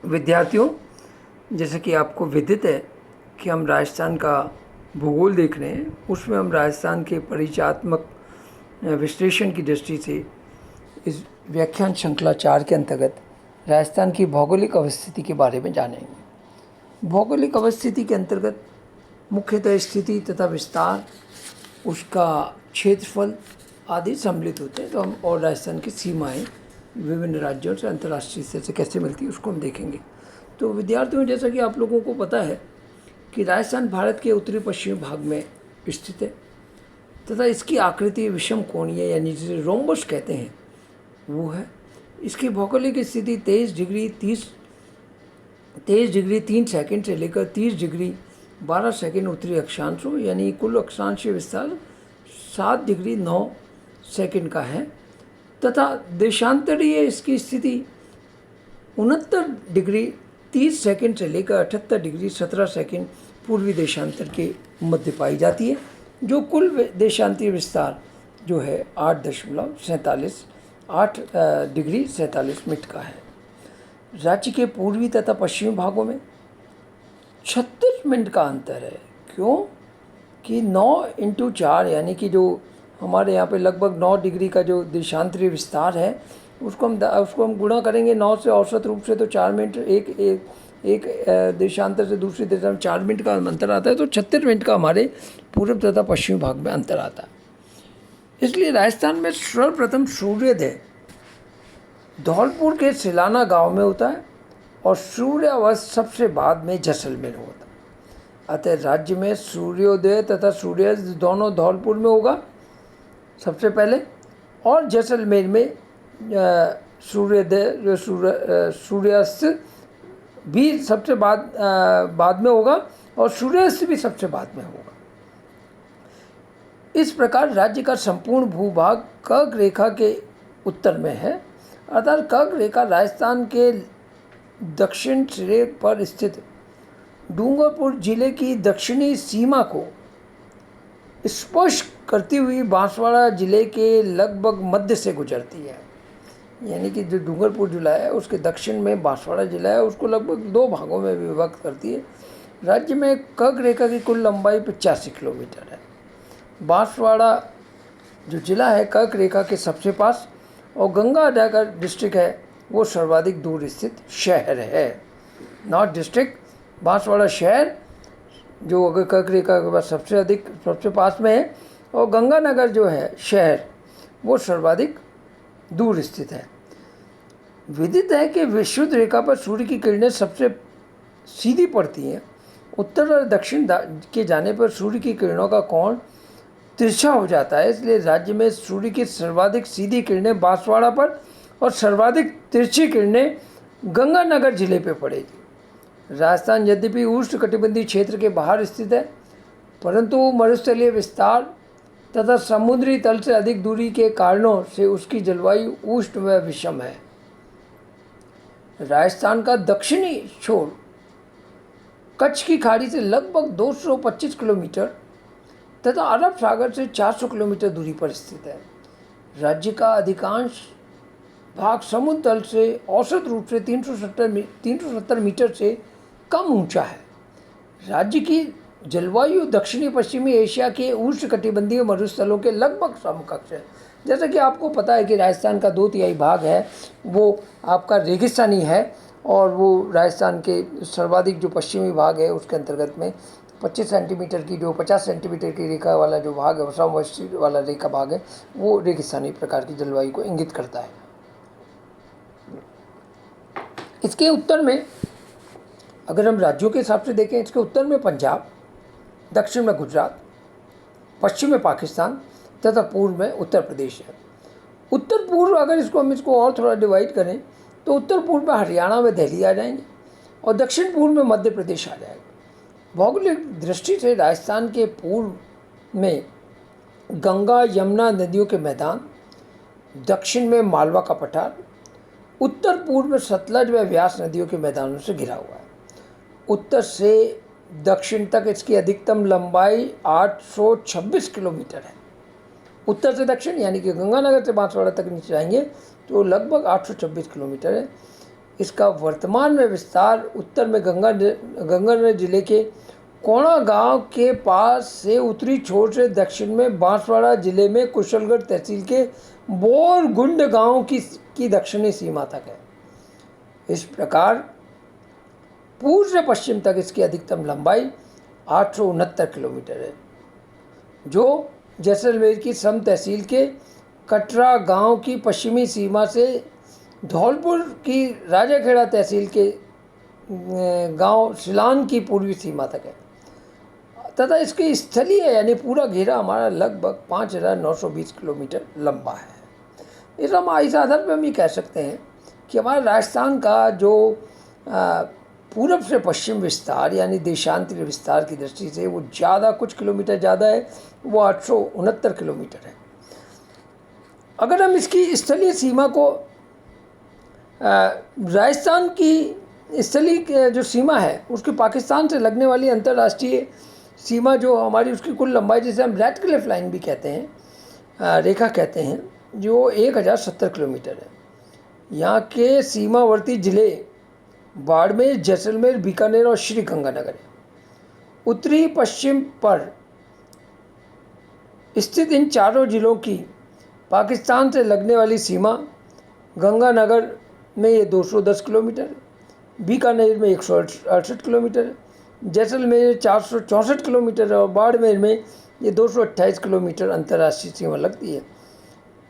विद्यार्थियों, जैसे कि आपको विदित है कि हम राजस्थान का भूगोल देख रहे हैं, उसमें हम राजस्थान के परिचयात्मक विश्लेषण की दृष्टि से इस व्याख्यान श्रृंखला 4 के अंतर्गत राजस्थान की भौगोलिक अवस्थिति के बारे में जानेंगे। भौगोलिक अवस्थिति के अंतर्गत मुख्यतः स्थिति तथा विस्तार, उसका क्षेत्रफल आदि सम्मिलित होते हैं। तो हम और राजस्थान की सीमाएं विभिन्न राज्यों से अंतर्राष्ट्रीय स्तर से कैसे मिलती है उसको हम देखेंगे। तो विद्यार्थियों, जैसा कि आप लोगों को पता है कि राजस्थान भारत के उत्तरी पश्चिमी भाग में स्थित है तथा इसकी आकृति विषम कोणीय यानी जिसे रोम्बस कहते हैं वो है। इसकी भौगोलिक स्थिति 23 डिग्री 3 सेकंड से लेकर 30 डिग्री 12 सेकंड उत्तरी अक्षांशों यानी कुल अक्षांशीय विस्तार 7 डिग्री 9 सेकंड का है तथा देशांतरीय इसकी स्थिति 69 डिग्री 30 सेकंड से लेकर 78 डिग्री 17 सेकंड पूर्वी देशांतर के मध्य पाई जाती है, जो कुल देशांतीय विस्तार जो है 8 डिग्री 47 मिनट का है। राज्य के पूर्वी तथा पश्चिमी भागों में 36 मिनट का अंतर है। क्यों कि 9 × 4 यानी कि जो हमारे यहाँ पे लगभग 9 डिग्री का जो देशांतरीय विस्तार है उसको हम गुणा करेंगे 9 से, औसत रूप से तो 4 मिनट एक देशांतर से दूसरे देशांतर में 4 मिनट का अंतर आता है। तो 36 मिनट का हमारे पूर्व तथा पश्चिमी भाग में अंतर आता है। इसलिए राजस्थान में सर्वप्रथम सूर्योदय धौलपुर के सिलाना गांव में होता है और सूर्यास्त सबसे बाद में जैसलमेर होता है। अतः राज्य में सूर्योदय तथा सूर्यास्त दोनों धौलपुर में होगा सबसे पहले, और जैसलमेर में सूर्योदय सूर्यास्त भी सबसे बाद में होगा और सूर्यास्त भी सबसे बाद में होगा। इस प्रकार राज्य का संपूर्ण भूभाग कर्क रेखा के उत्तर में है, अर्थात कर्क रेखा राजस्थान के दक्षिण सिरे पर स्थित डूंगरपुर जिले की दक्षिणी सीमा को स्पर्श करती हुई बांसवाड़ा जिले के लगभग मध्य से गुजरती है। यानी कि जो डूंगरपुर जिला है उसके दक्षिण में बांसवाड़ा जिला है, उसको लगभग 2 भागों में विभक्त करती है। राज्य में कर्क रेखा की कुल लंबाई 85 किलोमीटर है। बांसवाड़ा जो जिला है कर्क रेखा के सबसे पास और गंगानगर डिस्ट्रिक्ट है वो सर्वाधिक दूर स्थित शहर है। नॉर्थ डिस्ट्रिक्ट बांसवाड़ा शहर जो अगर कर्क रेखा के पास सबसे पास में है, और गंगानगर जो है शहर वो सर्वाधिक दूर स्थित है। विदित है कि विषुवत रेखा पर सूर्य की किरणें सबसे सीधी पड़ती हैं। उत्तर और दक्षिण के जाने पर सूर्य की किरणों का कोण तिरछा हो जाता है। इसलिए राज्य में सूर्य की सर्वाधिक सीधी किरणें बांसवाड़ा पर और सर्वाधिक तिरछी किरणें गंगानगर जिले पे पड़ेगी। राजस्थान यद्यपि उष्णकटिबंधीय क्षेत्र के बाहर स्थित है, परंतु मरुस्थलीय विस्तार तथा समुद्री तल से अधिक दूरी के कारणों से उसकी जलवायु उष्ण व विषम है। राजस्थान का दक्षिणी छोर कच्छ की खाड़ी से लगभग 225 किलोमीटर तथा अरब सागर से 400 किलोमीटर दूरी पर स्थित है। राज्य का अधिकांश भाग समुद्र तल से औसत रूप से 370 मीटर से कम ऊंचा है। राज्य की जलवायु दक्षिणी पश्चिमी एशिया के उष्णकटिबंधीय मरुस्थलों के लगभग समकक्ष है। जैसा कि आपको पता है कि राजस्थान का 2/3 भाग है वो आपका रेगिस्तानी है, और वो राजस्थान के सर्वाधिक जो पश्चिमी भाग है उसके अंतर्गत में 25 सेंटीमीटर की जो 50 सेंटीमीटर की रेखा वाला जो भाग है, समवर्षी वाला रेखा भाग है, वो रेगिस्तानी प्रकार की जलवायु को इंगित करता है। इसके उत्तर में अगर हम राज्यों के हिसाब से देखें, इसके उत्तर में पंजाब, दक्षिण में गुजरात, पश्चिम में पाकिस्तान तथा पूर्व में उत्तर प्रदेश है। उत्तर पूर्व अगर हम इसको और थोड़ा डिवाइड करें तो उत्तर पूर्व में हरियाणा में दिल्ली आ जाएंगे और दक्षिण पूर्व में मध्य प्रदेश आ जाएगा। भौगोलिक दृष्टि से राजस्थान के पूर्व में गंगा यमुना नदियों के मैदान, दक्षिण में मालवा का पठार, उत्तर पूर्व में सतलज व व्यास नदियों के मैदानों से घिरा हुआ है। उत्तर से दक्षिण तक इसकी अधिकतम लंबाई 826 किलोमीटर है। उत्तर से दक्षिण यानी कि गंगानगर से बांसवाड़ा तक नीचे जाएंगे तो लगभग 826 किलोमीटर है। इसका वर्तमान में विस्तार उत्तर में गंगानगर जिले के कोणा गांव के पास से उत्तरी छोर से दक्षिण में बांसवाड़ा जिले में कुशलगढ़ तहसील के बोरगुंड गांव की दक्षिणी सीमा तक है। इस प्रकार पूर्व से पश्चिम तक इसकी अधिकतम लंबाई 869 किलोमीटर है, जो जैसलमेर की सम तहसील के कटरा गांव की पश्चिमी सीमा से धौलपुर की राजाखेड़ा तहसील के गांव सिलान की पूर्वी सीमा तक है तथा इसकी स्थलीय यानी पूरा घेरा हमारा लगभग 5,920 किलोमीटर लंबा है। इस आधार पर हम ये कह सकते हैं कि हमारे राजस्थान का जो पूरब से पश्चिम विस्तार यानी देशांतरीय विस्तार की दृष्टि से वो ज़्यादा कुछ किलोमीटर ज़्यादा है, वो 869 किलोमीटर है। अगर हम इसकी स्थलीय सीमा को राजस्थान की स्थलीय जो सीमा है उसकी पाकिस्तान से लगने वाली अंतर्राष्ट्रीय सीमा जो हमारी उसकी कुल लंबाई जिसे हम रेडक्लिफ लाइन भी कहते हैं, रेखा कहते हैं, जो 1070 किलोमीटर है। यहाँ के सीमावर्ती जिले बाड़मेर, जैसलमेर, बीकानेर और श्री गंगानगर है। उत्तरी पश्चिम पर स्थित इन चारों जिलों की पाकिस्तान से लगने वाली सीमा गंगानगर में ये 210 किलोमीटर, बीकानेर में 168 किलोमीटर, जैसलमेर 464 किलोमीटर और बाड़मेर में ये 228 किलोमीटर अंतर्राष्ट्रीय सीमा लगती है।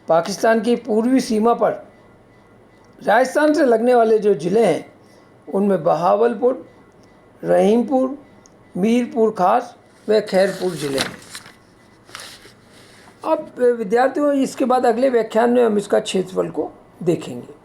पाकिस्तान की पूर्वी सीमा पर राजस्थान से लगने वाले जो ज़िले हैं उनमें बहावलपुर, रहीमपुर, मीरपुर खास व खैरपुर ज़िले हैं। अब विद्यार्थियों, इसके बाद अगले व्याख्यान में हम इसका क्षेत्रफल को देखेंगे।